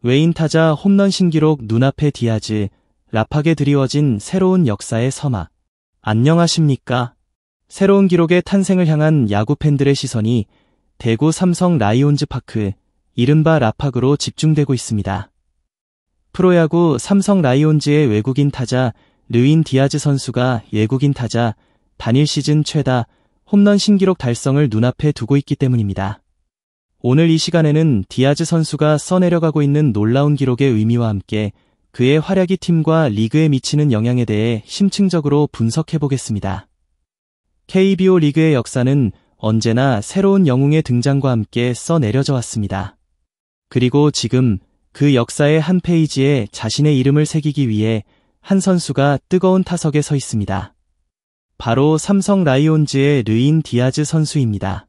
외인 타자 홈런 신기록 눈앞에 디아즈, 라팍에 드리워진 새로운 역사의 서막. 안녕하십니까? 새로운 기록의 탄생을 향한 야구 팬들의 시선이 대구 삼성 라이온즈 파크, 이른바 라팍으로 집중되고 있습니다. 프로야구 삼성 라이온즈의 외국인 타자 르윈 디아즈 선수가 외국인 타자 단일 시즌 최다 홈런 신기록 달성을 눈앞에 두고 있기 때문입니다. 오늘 이 시간에는 디아즈 선수가 써내려가고 있는 놀라운 기록의 의미와 함께 그의 활약이 팀과 리그에 미치는 영향에 대해 심층적으로 분석해보겠습니다. KBO 리그의 역사는 언제나 새로운 영웅의 등장과 함께 써내려져 왔습니다. 그리고 지금 그 역사의 한 페이지에 자신의 이름을 새기기 위해 한 선수가 뜨거운 타석에 서 있습니다. 바로 삼성 라이온즈의 르윈 디아즈 선수입니다.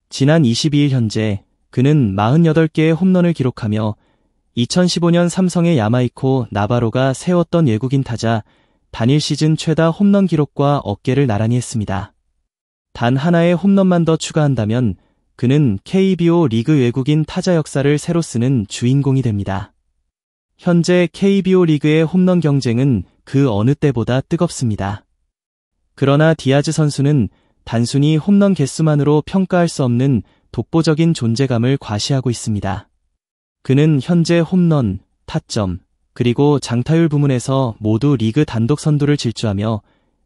지난 22일 현재 그는 48개의 홈런을 기록하며 2015년 삼성의 야마이코 나바로가 세웠던 외국인 타자 단일 시즌 최다 홈런 기록과 어깨를 나란히 했습니다. 단 하나의 홈런만 더 추가한다면 그는 KBO 리그 외국인 타자 역사를 새로 쓰는 주인공이 됩니다. 현재 KBO 리그의 홈런 경쟁은 그 어느 때보다 뜨겁습니다. 그러나 디아즈 선수는 단순히 홈런 개수만으로 평가할 수 없는 독보적인 존재감을 과시하고 있습니다. 그는 현재 홈런, 타점, 그리고 장타율 부문에서 모두 리그 단독 선두를 질주하며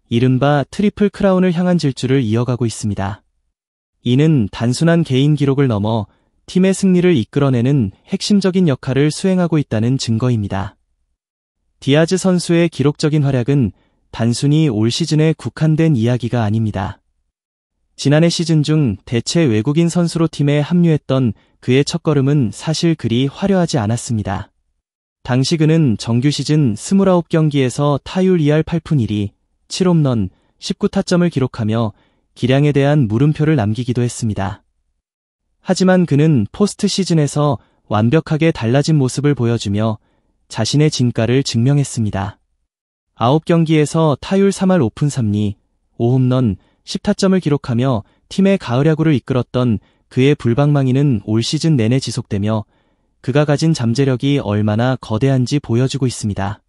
이른바 트리플 크라운을 향한 질주를 이어가고 있습니다. 이는 단순한 개인 기록을 넘어 팀의 승리를 이끌어내는 핵심적인 역할을 수행하고 있다는 증거입니다. 디아즈 선수의 기록적인 활약은 단순히 올 시즌에 국한된 이야기가 아닙니다. 지난해 시즌 중 대체 외국인 선수로 팀에 합류했던 그의 첫걸음은 사실 그리 화려하지 않았습니다. 당시 그는 정규 시즌 29경기에서 타율 2할 8푼 1리, 7홈런, 19타점을 기록하며 기량에 대한 물음표를 남기기도 했습니다. 하지만 그는 포스트 시즌에서 완벽하게 달라진 모습을 보여주며 자신의 진가를 증명했습니다. 9경기에서 타율 3할 5푼 3리, 5홈런, 10타점을 기록하며 팀의 가을 야구를 이끌었던 그의 불방망이는 올 시즌 내내 지속되며 그가 가진 잠재력이 얼마나 거대한지 보여주고 있습니다.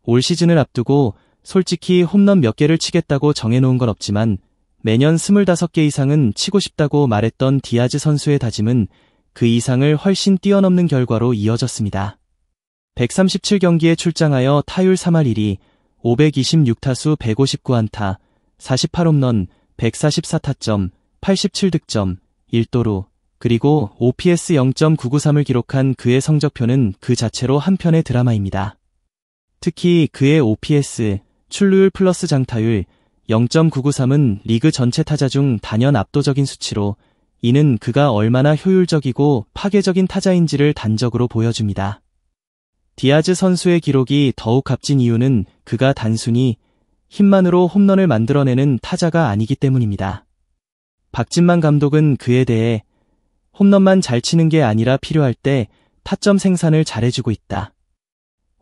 올 시즌을 앞두고 솔직히 홈런 몇 개를 치겠다고 정해놓은 건 없지만 매년 25개 이상은 치고 싶다고 말했던 디아즈 선수의 다짐은 그 이상을 훨씬 뛰어넘는 결과로 이어졌습니다. 137경기에 출장하여 타율 3할 1리, 526타수 159안타, 48홈런, 144타점, 87득점, 1도루, 그리고 OPS 0.993을 기록한 그의 성적표는 그 자체로 한편의 드라마입니다. 특히 그의 OPS, 출루율 플러스 장타율 0.993은 리그 전체 타자 중 단연 압도적인 수치로 이는 그가 얼마나 효율적이고 파괴적인 타자인지를 단적으로 보여줍니다. 디아즈 선수의 기록이 더욱 값진 이유는 그가 단순히 힘만으로 홈런을 만들어내는 타자가 아니기 때문입니다. 박진만 감독은 그에 대해 홈런만 잘 치는 게 아니라 필요할 때 타점 생산을 잘해주고 있다.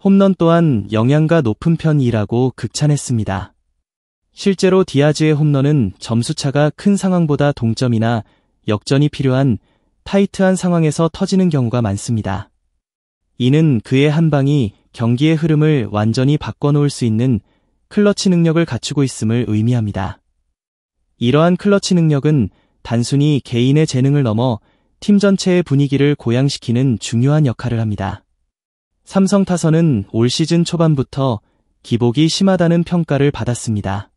홈런 또한 영양가 높은 편이라고 극찬했습니다. 실제로 디아즈의 홈런은 점수차가 큰 상황보다 동점이나 역전이 필요한 타이트한 상황에서 터지는 경우가 많습니다. 이는 그의 한 방이 경기의 흐름을 완전히 바꿔놓을 수 있는 클러치 능력을 갖추고 있음을 의미합니다. 이러한 클러치 능력은 단순히 개인의 재능을 넘어 팀 전체의 분위기를 고양시키는 중요한 역할을 합니다. 삼성 타선은 올 시즌 초반부터 기복이 심하다는 평가를 받았습니다.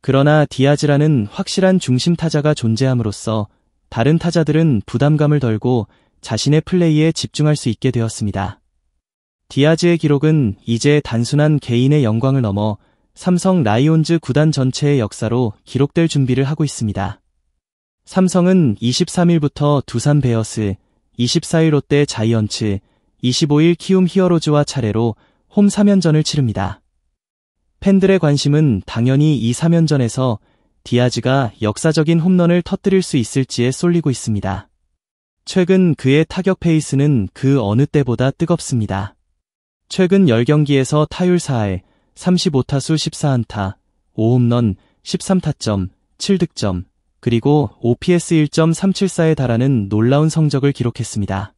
그러나 디아즈라는 확실한 중심 타자가 존재함으로써 다른 타자들은 부담감을 덜고 자신의 플레이에 집중할 수 있게 되었습니다. 디아즈의 기록은 이제 단순한 개인의 영광을 넘어 삼성 라이온즈 구단 전체의 역사로 기록될 준비를 하고 있습니다. 삼성은 23일부터 두산 베어스, 24일 롯데 자이언츠, 25일 키움 히어로즈와 차례로 홈 3연전을 치릅니다. 팬들의 관심은 당연히 이 3연전에서 디아즈가 역사적인 홈런을 터뜨릴 수 있을지에 쏠리고 있습니다. 최근 그의 타격 페이스는 그 어느 때보다 뜨겁습니다. 최근 10경기에서 타율 4할, 35타수 14안타, 5홈런, 13타점, 7득점, 그리고 OPS 1.374에 달하는 놀라운 성적을 기록했습니다.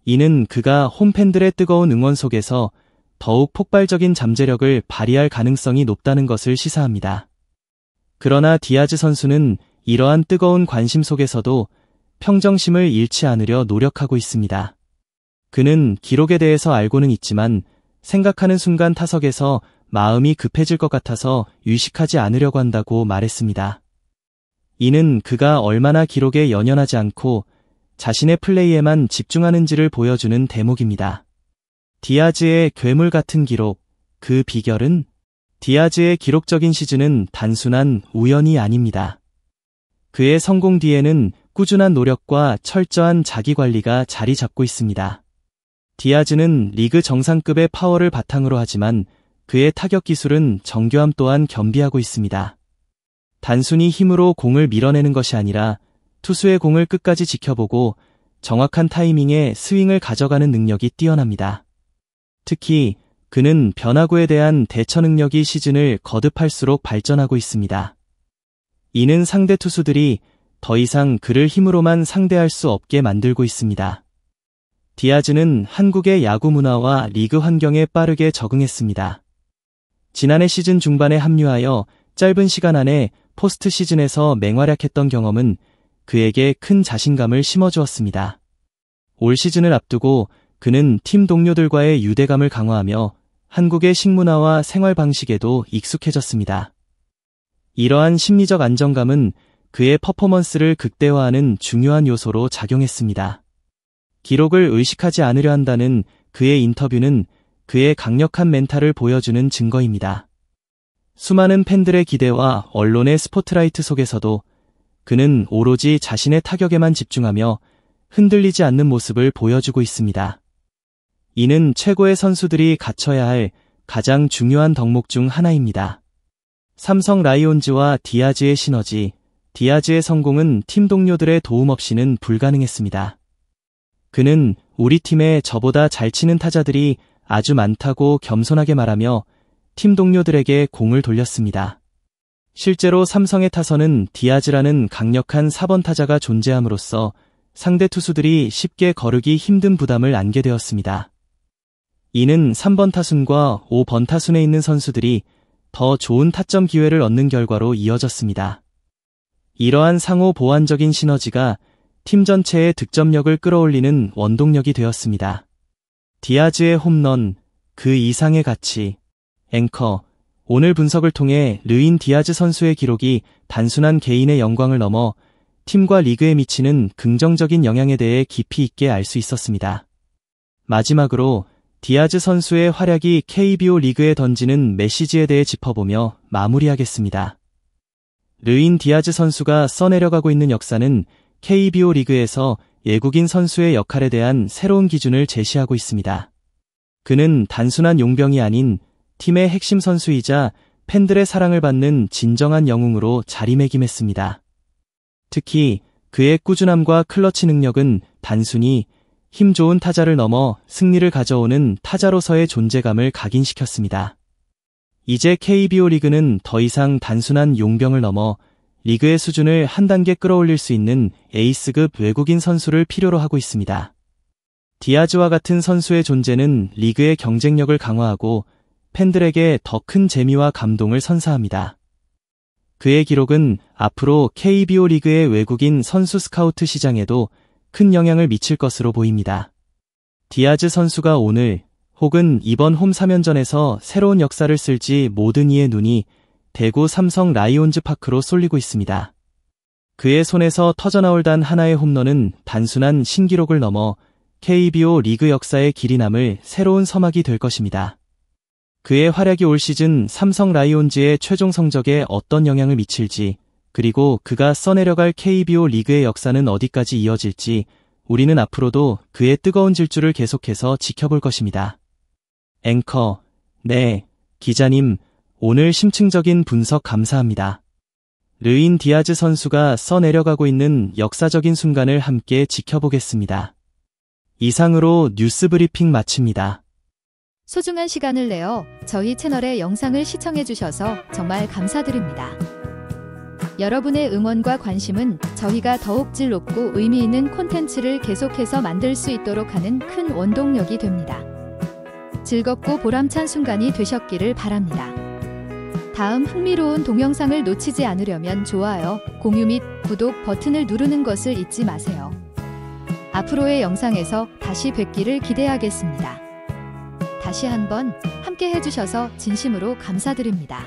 이는 그가 홈팬들의 뜨거운 응원 속에서 더욱 폭발적인 잠재력을 발휘할 가능성이 높다는 것을 시사합니다. 그러나 디아즈 선수는 이러한 뜨거운 관심 속에서도 평정심을 잃지 않으려 노력하고 있습니다. 그는 기록에 대해서 알고는 있지만 생각하는 순간 타석에서 마음이 급해질 것 같아서 유식하지 않으려고 한다고 말했습니다. 이는 그가 얼마나 기록에 연연하지 않고 자신의 플레이에만 집중하는지를 보여주는 대목입니다. 디아즈의 괴물 같은 기록, 그 비결은? 디아즈의 기록적인 시즌은 단순한 우연이 아닙니다. 그의 성공 뒤에는 꾸준한 노력과 철저한 자기관리가 자리 잡고 있습니다. 디아즈는 리그 정상급의 파워를 바탕으로 하지만 그의 타격 기술은 정교함 또한 겸비하고 있습니다. 단순히 힘으로 공을 밀어내는 것이 아니라 투수의 공을 끝까지 지켜보고 정확한 타이밍에 스윙을 가져가는 능력이 뛰어납니다. 특히 그는 변화구에 대한 대처 능력이 시즌을 거듭할수록 발전하고 있습니다. 이는 상대 투수들이 더 이상 그를 힘으로만 상대할 수 없게 만들고 있습니다. 디아즈는 한국의 야구 문화와 리그 환경에 빠르게 적응했습니다. 지난해 시즌 중반에 합류하여 짧은 시간 안에 포스트 시즌에서 맹활약했던 경험은 그에게 큰 자신감을 심어주었습니다. 올 시즌을 앞두고 그는 팀 동료들과의 유대감을 강화하며 한국의 식문화와 생활 방식에도 익숙해졌습니다. 이러한 심리적 안정감은 그의 퍼포먼스를 극대화하는 중요한 요소로 작용했습니다. 기록을 의식하지 않으려 한다는 그의 인터뷰는 그의 강력한 멘탈을 보여주는 증거입니다. 수많은 팬들의 기대와 언론의 스포트라이트 속에서도 그는 오로지 자신의 타격에만 집중하며 흔들리지 않는 모습을 보여주고 있습니다. 이는 최고의 선수들이 갖춰야 할 가장 중요한 덕목 중 하나입니다. 삼성 라이온즈와 디아즈의 시너지, 디아즈의 성공은 팀 동료들의 도움 없이는 불가능했습니다. 그는 우리 팀에 저보다 잘 치는 타자들이 아주 많다고 겸손하게 말하며 팀 동료들에게 공을 돌렸습니다. 실제로 삼성의 타선은 디아즈라는 강력한 4번 타자가 존재함으로써 상대 투수들이 쉽게 거르기 힘든 부담을 안게 되었습니다. 이는 3번 타순과 5번 타순에 있는 선수들이 더 좋은 타점 기회를 얻는 결과로 이어졌습니다. 이러한 상호 보완적인 시너지가 팀 전체의 득점력을 끌어올리는 원동력이 되었습니다. 디아즈의 홈런, 그 이상의 가치. 앵커, 오늘 분석을 통해 르인 디아즈 선수의 기록이 단순한 개인의 영광을 넘어 팀과 리그에 미치는 긍정적인 영향에 대해 깊이 있게 알 수 있었습니다. 마지막으로 디아즈 선수의 활약이 KBO 리그에 던지는 메시지에 대해 짚어보며 마무리하겠습니다. 르인 디아즈 선수가 써내려가고 있는 역사는 KBO 리그에서 외국인 선수의 역할에 대한 새로운 기준을 제시하고 있습니다. 그는 단순한 용병이 아닌 팀의 핵심 선수이자 팬들의 사랑을 받는 진정한 영웅으로 자리매김했습니다. 특히 그의 꾸준함과 클러치 능력은 단순히 힘 좋은 타자를 넘어 승리를 가져오는 타자로서의 존재감을 각인시켰습니다. 이제 KBO 리그는 더 이상 단순한 용병을 넘어 리그의 수준을 한 단계 끌어올릴 수 있는 에이스급 외국인 선수를 필요로 하고 있습니다. 디아즈와 같은 선수의 존재는 리그의 경쟁력을 강화하고 팬들에게 더 큰 재미와 감동을 선사합니다. 그의 기록은 앞으로 KBO 리그의 외국인 선수 스카우트 시장에도 큰 영향을 미칠 것으로 보입니다. 디아즈 선수가 오늘 혹은 이번 홈 3연전에서 새로운 역사를 쓸지 모든 이의 눈이 대구 삼성 라이온즈 파크로 쏠리고 있습니다. 그의 손에서 터져나올 단 하나의 홈런은 단순한 신기록을 넘어 KBO 리그 역사의 길이 남을 새로운 서막이 될 것입니다. 그의 활약이 올 시즌 삼성 라이온즈의 최종 성적에 어떤 영향을 미칠지, 그리고 그가 써내려갈 KBO 리그의 역사는 어디까지 이어질지 우리는 앞으로도 그의 뜨거운 질주를 계속해서 지켜볼 것입니다. 앵커, 네, 기자님, 오늘 심층적인 분석 감사합니다. 르인 디아즈 선수가 써내려가고 있는 역사적인 순간을 함께 지켜보겠습니다. 이상으로 뉴스 브리핑 마칩니다. 소중한 시간을 내어 저희 채널의 영상을 시청해주셔서 정말 감사드립니다. 여러분의 응원과 관심은 저희가 더욱 질 높고 의미 있는 콘텐츠를 계속해서 만들 수 있도록 하는 큰 원동력이 됩니다. 즐겁고 보람찬 순간이 되셨기를 바랍니다. 다음 흥미로운 동영상을 놓치지 않으려면 좋아요, 공유 및 구독 버튼을 누르는 것을 잊지 마세요. 앞으로의 영상에서 다시 뵙기를 기대하겠습니다. 다시 한번 함께 해주셔서 진심으로 감사드립니다.